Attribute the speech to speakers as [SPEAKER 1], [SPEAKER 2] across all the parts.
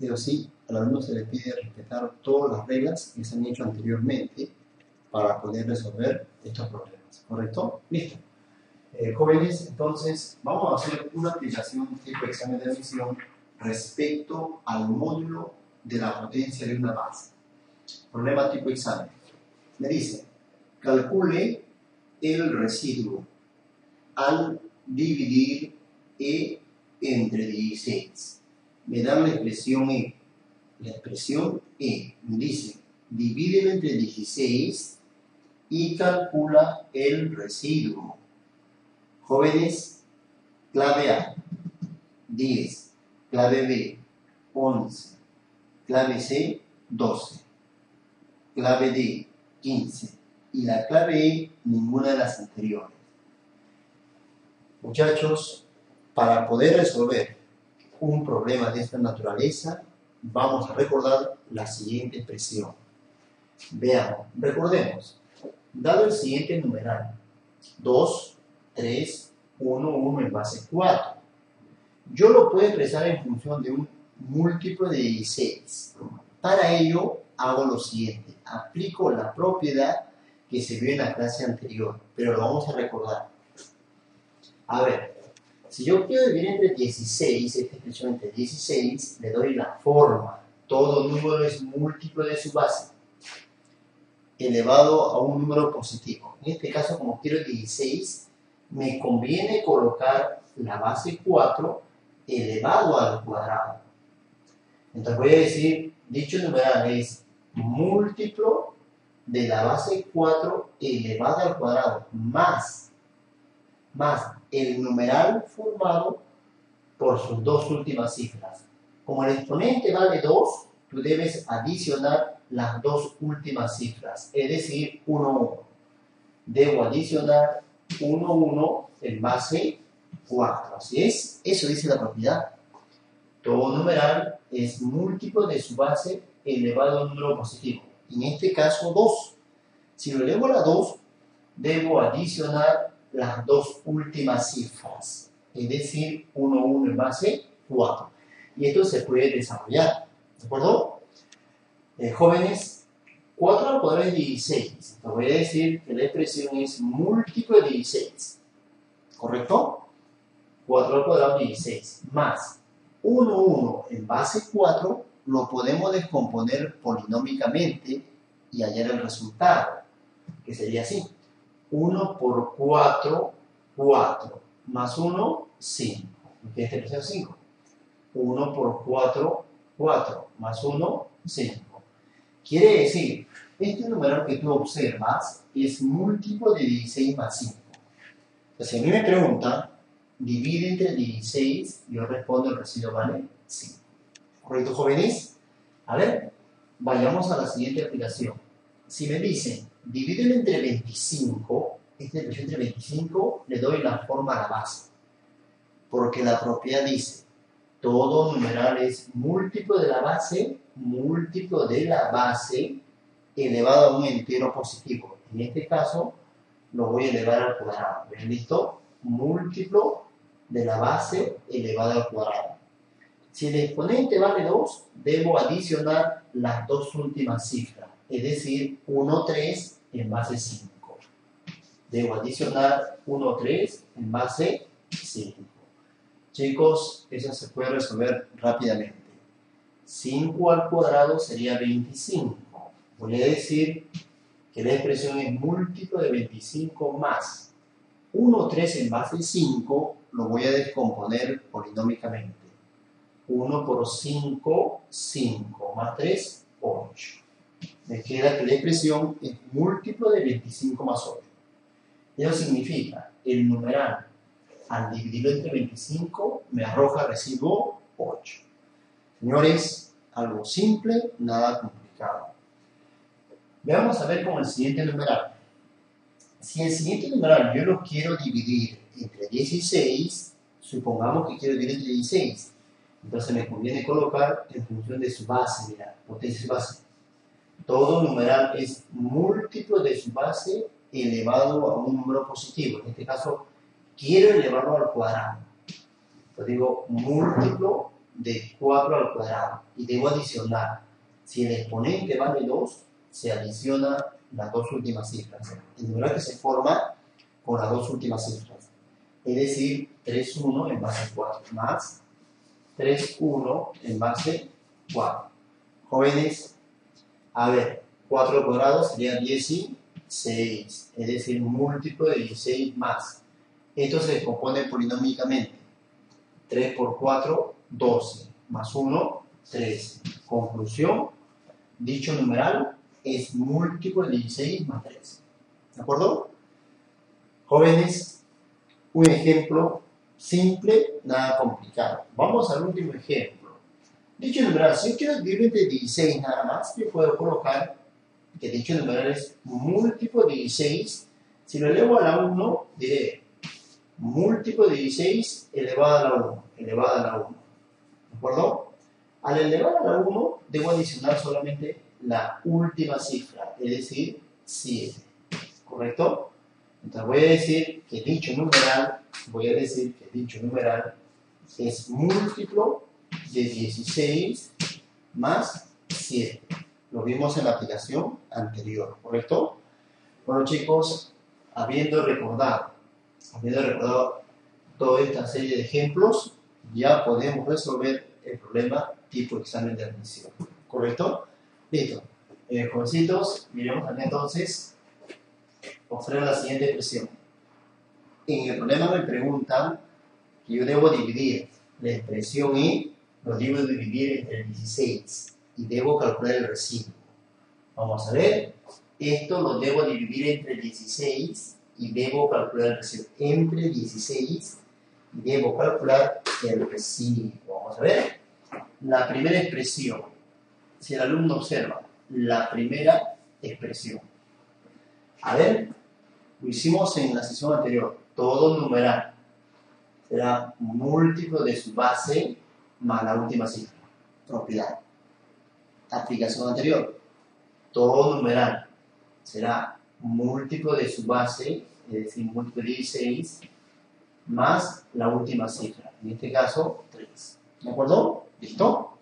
[SPEAKER 1] Pero sí, al alumno se le pide respetar todas las reglas que se han hecho anteriormente para poder resolver estos problemas, ¿correcto? Listo. Jóvenes, entonces vamos a hacer una aplicación tipo examen de admisión respecto al módulo de la potencia de una base. Problema tipo examen. Me dice, calcule el residuo al dividir E entre 16. Me dan la expresión E. La expresión E me dice, divídelo entre 16 y calcula el residuo. Jóvenes, clave A, 10, clave B, 11, clave C, 12, clave D, 15 y la clave E, ninguna de las anteriores. Muchachos, para poder resolver un problema de esta naturaleza, vamos a recordar la siguiente expresión. Veamos, recordemos, dado el siguiente numeral, 2, 3, 1, 1 en base 4. Yo lo puedo expresar en función de un múltiplo de 16. Para ello, hago lo siguiente. Aplico la propiedad que se vio en la clase anterior, pero lo vamos a recordar. A ver, si yo quiero dividir entre 16, esta expresión entre 16, le doy la forma. Todo número es múltiplo de su base, elevado a un número positivo. En este caso, como quiero 16, me conviene colocar la base 4 elevado al cuadrado. Entonces voy a decir, dicho numeral es múltiplo de la base 4 elevado al cuadrado, más el numeral formado por sus dos últimas cifras. Como el exponente vale 2, tú debes adicionar las dos últimas cifras, es decir, 1, 1. Debo adicionar 1, 1 en base 4. Así es, eso dice la propiedad. Todo numeral es múltiplo de su base elevado a un número positivo. En este caso, 2. Si lo elevo a la 2, debo adicionar las dos últimas cifras, es decir, 1, 1 en base 4. Y esto se puede desarrollar, ¿de acuerdo? Jóvenes, 4 al cuadrado es 16. Te voy a decir que la expresión es múltiplo de 16, ¿correcto? 4 al cuadrado es 16, más 1, 1 en base 4, lo podemos descomponer polinomicamente y hallar el resultado, que sería así. 1 por 4, 4, más 1, 5. ¿Qué es expresión 5? 1 por 4, 4, más 1, 5. Quiere decir, este número que tú observas es múltiplo de 16 más 5. Entonces, si a mí me preguntan, divide entre 16, yo respondo el residuo vale 5. ¿Correcto, jóvenes? A ver, vayamos a la siguiente aplicación. Si me dicen, divídelo entre 25, esta expresión entre 25, le doy la forma a la base. Porque la propiedad dice, todo numeral es múltiplo de la base, elevado a un entero positivo. En este caso, lo voy a elevar al cuadrado. ¿Ven? ¿Listo? Múltiplo de la base elevado al cuadrado. Si el exponente vale 2, debo adicionar las dos últimas cifras, es decir, 1, 3 en base 5. Debo adicionar 1, 3 en base 5. Chicos, eso se puede resolver rápidamente. 5 al cuadrado sería 25. Voy a decir que la expresión es múltiplo de 25 más 1, 3 en base 5, lo voy a descomponer polinómicamente. 1 por 5, 5, más 3, 8. Me queda que la expresión es múltiplo de 25 más 8. Eso significa, el numeral, al dividirlo entre 25, me arroja residuo 8. Señores, algo simple, nada complicado. Veamos a ver con el siguiente numeral. Si el siguiente numeral yo lo quiero dividir entre 16, supongamos que quiero dividir entre 16. Entonces me conviene colocar en función de su base, mira, potencia de su base. Todo numeral es múltiplo de su base elevado a un número positivo. En este caso, quiero elevarlo al cuadrado. Entonces digo múltiplo de 4 al cuadrado y debo adicionar. Si el exponente vale 2, se adiciona las dos últimas cifras. El numeral que se forma con las dos últimas cifras. Es decir, 3,1 en base 4 más 3,1 en base 4. Jóvenes, a ver, 4 al cuadrado sería 16, es decir, múltiplo de 16 más. Esto se compone polinómicamente. 3 por 4, 12, más 1, 13. Conclusión, dicho numeral es múltiplo de 16 más 13. ¿De acuerdo? Jóvenes, un ejemplo simple, nada complicado. Vamos al último ejemplo. Dicho numeral, si yo quiero dividir entre 16 nada más, yo puedo colocar que dicho numeral es múltiplo de 16. Si lo elevo a la 1, diré múltiplo de 16 elevado a la 1, elevado a la 1. ¿De acuerdo? Al elevar a la 1, debo adicionar solamente la última cifra, es decir, 7. ¿Correcto? Entonces voy a decir que dicho numeral es múltiplo de 16 más 7. Lo vimos en la aplicación anterior, ¿correcto? Bueno, chicos, habiendo recordado toda esta serie de ejemplos, ya podemos resolver el problema tipo examen de admisión, ¿correcto? Listo. Jovencitos, miremos acá entonces. Observen la siguiente expresión. En el problema me preguntan que yo debo dividir la expresión y lo debo dividir entre 16 y debo calcular el residuo. Vamos a ver. Esto lo debo dividir entre 16 y debo calcular el residuo. Entre 16 y debo calcular el residuo. Vamos a ver. La primera expresión. Si el alumno observa la primera expresión. A ver, lo hicimos en la sesión anterior. Todo numeral será múltiplo de su base más la última cifra. Propiedad. Aplicación anterior. Todo numeral será múltiplo de su base, es decir, múltiplo de 16, más la última cifra. En este caso, 3. ¿De acuerdo? ¿Listo?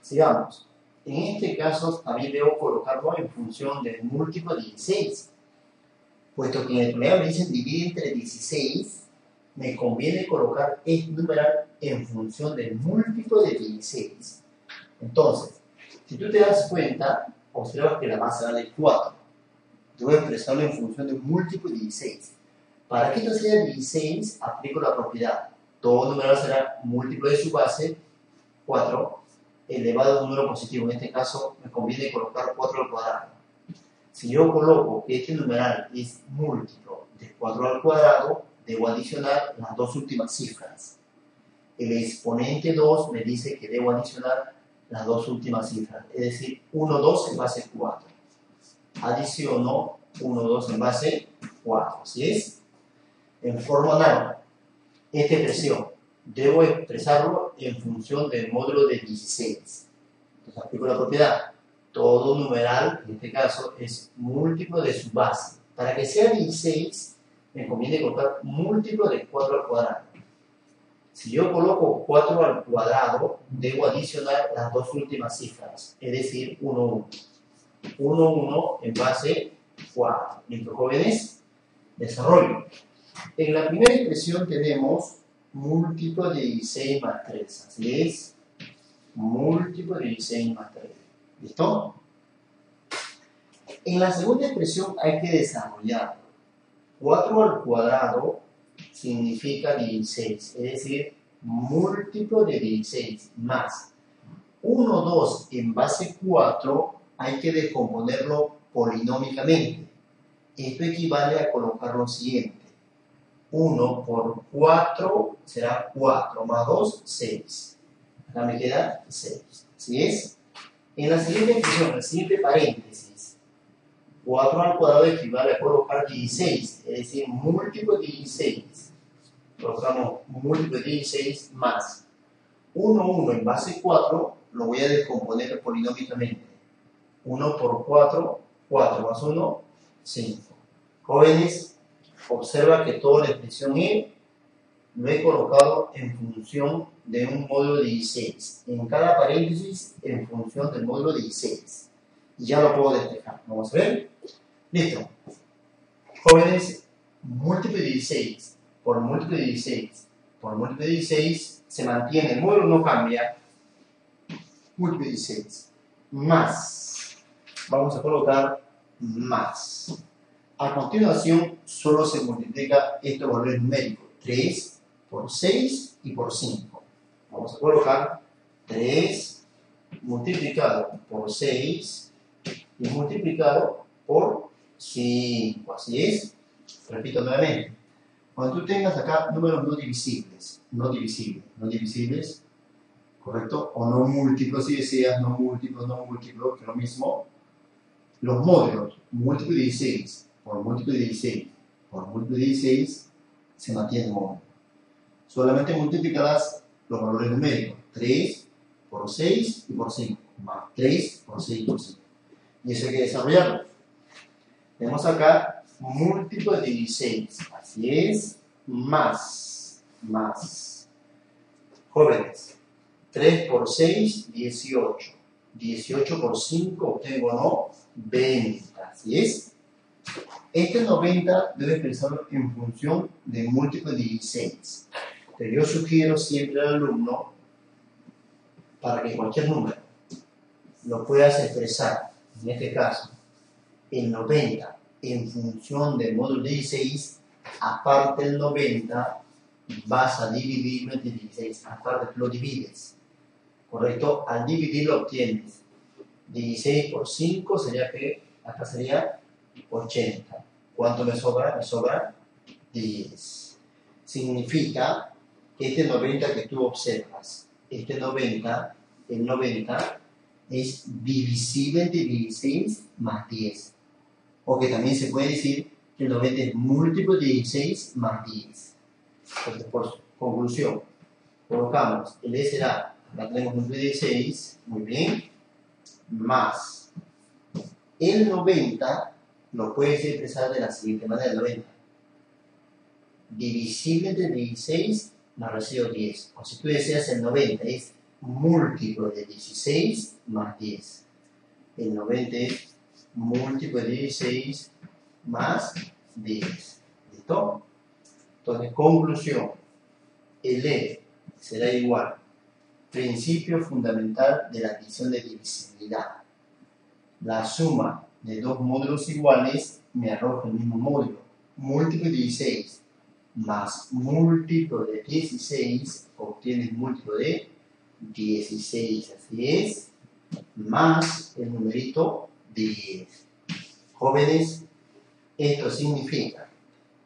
[SPEAKER 1] Sigamos. En este caso, también debo colocarlo en función del múltiplo de 16. Puesto que en el problema me dicen dividir entre 16, me conviene colocar este numeral en función del múltiplo de 16. Entonces, si tú te das cuenta, observa que la base vale 4. Debo expresarlo en función de un múltiplo de 16. Para que esto sea 16, aplico la propiedad. Todo numeral será múltiplo de su base, 4, elevado a un número positivo. En este caso, me conviene colocar 4 al cuadrado. Si yo coloco que este numeral es múltiplo de 4 al cuadrado, debo adicionar las dos últimas cifras. El exponente 2 me dice que debo adicionar las dos últimas cifras, es decir, 1, 2 en base 4. Adiciono 1, 2 en base 4. ¿Así es? En forma análoga, esta expresión debo expresarlo en función del módulo de 16. Entonces aplico la propiedad. Todo numeral, en este caso, es múltiplo de su base. Para que sea 16, me conviene colocar múltiplo de 4 al cuadrado. Si yo coloco 4 al cuadrado, debo adicionar las dos últimas cifras, es decir, 1, 1. 1, 1 en base 4. ¿Listo, jóvenes? Desarrollo. En la primera expresión tenemos múltiplo de 16 más 3. Así es, múltiplo de 16 más 3. ¿Listo? En la segunda expresión hay que desarrollarlo. 4 al cuadrado significa 16, es decir, múltiplo de 16 más 1, 2 en base 4, hay que descomponerlo polinómicamente. Esto equivale a colocar lo siguiente. 1 por 4 será 4, más 2, 6. Acá me queda 6. ¿Así es? En la siguiente expresión, en el siguiente paréntesis, 4 al cuadrado equivale a colocar 16, es decir, múltiplo de 16. Colocamos múltiplo de 16 más 1, 1 en base 4, lo voy a descomponer polinómicamente. 1 por 4, 4 más 1, 5. Jóvenes, observa que toda la expresión es lo he colocado en función de un módulo 16. En cada paréntesis, en función del módulo 16. Y ya lo puedo despejar. Vamos a ver. Listo. Jóvenes, múltiplo de 16 por múltiplo de 16 por múltiplo de 16 se mantiene. El módulo no cambia. Múltiplo de 16. Más. Vamos a colocar más. A continuación, solo se multiplica estos valores numéricos. 3 por 6 y por 5. Vamos a colocar 3 multiplicado por 6 y multiplicado por 5. Así es. Repito nuevamente. Cuando tú tengas acá números no divisibles, ¿correcto? O no múltiplos, si deseas, no múltiplos, que es lo mismo. Los módulos, múltiplo de 16 por múltiplo de 16 por múltiplo de 16 se mantiene el módulo. Solamente multiplicarás los valores numéricos, 3 por 6 y por 5, más 3 por 6 y por 5. Y eso hay que desarrollarlo. Tenemos acá múltiplo de 16, así es, más. Jóvenes, 3 por 6, 18. 18 por 5 obtengo, ¿no? 20, así es. Este 90 debes pensarlo en función de múltiplo de 16. Pero yo sugiero siempre al alumno, para que cualquier número lo puedas expresar, en este caso, el 90 en función del módulo de 16, aparte del 90, vas a dividirlo entre 16, aparte lo divides, ¿correcto? Al dividirlo obtienes 16 por 5, sería que acá sería 80. ¿Cuánto me sobra? Me sobra 10. Significa que este 90 que tú observas, el 90 es divisible entre 16 más 10. O que también se puede decir que el 90 es múltiplo de 16 más 10. Entonces, por conclusión, colocamos el E será, acá tenemos múltiplo de 16, muy bien, más el 90 lo puedes expresar de la siguiente manera: 90 divisible entre 16 más residuo 10. O si tú deseas, el 90 es múltiplo de 16 más 10. El 90 es múltiplo de 16 más 10. ¿Listo? Entonces, conclusión. El E será igual. Principio fundamental de la adición de divisibilidad. La suma de dos módulos iguales me arroja el mismo módulo. Múltiplo de 16 más múltiplo de 16 obtienes múltiplo de 16, así es, más el numerito 10. Jóvenes, esto significa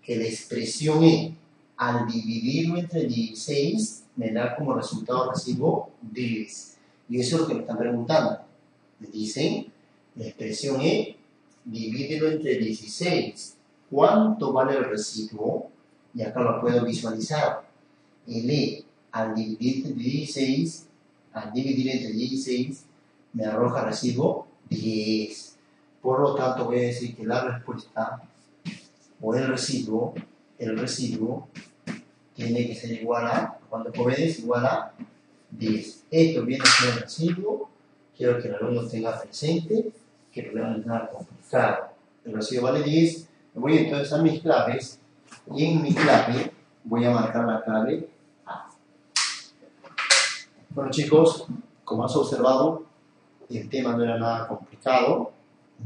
[SPEAKER 1] que la expresión E, al dividirlo entre 16, me da como resultado recibo 10. Y eso es lo que me están preguntando. Me dicen, la expresión E, divídelo entre 16. ¿Cuánto vale el residuo? Y acá lo puedo visualizar. El E, al dividir entre 16, me arroja residuo 10. Por lo tanto, voy a decir que la respuesta, o el residuo tiene que ser igual a, ¿cuánto jóvenes? Igual a 10. Esto viene a ser el residuo. Quiero que el alumno tenga presente que el problema no es nada complicado. El residuo vale 10. Me voy entonces a mis claves. Y en mi clave voy a marcar la clave A. Bueno, chicos, como has observado, el tema no era nada complicado,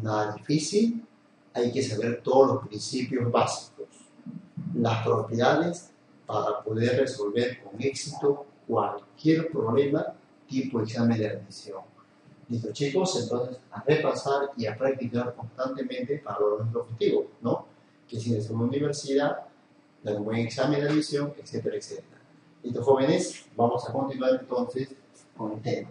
[SPEAKER 1] nada difícil. Hay que saber todos los principios básicos, las propiedades para poder resolver con éxito cualquier problema tipo examen de admisión. Listo, chicos, entonces a repasar y a practicar constantemente para lograr nuestro objetivo, ¿no? Que si es una universidad, dar un buen examen de admisión, etcétera, etcétera. Listo, jóvenes, vamos a continuar entonces con el tema.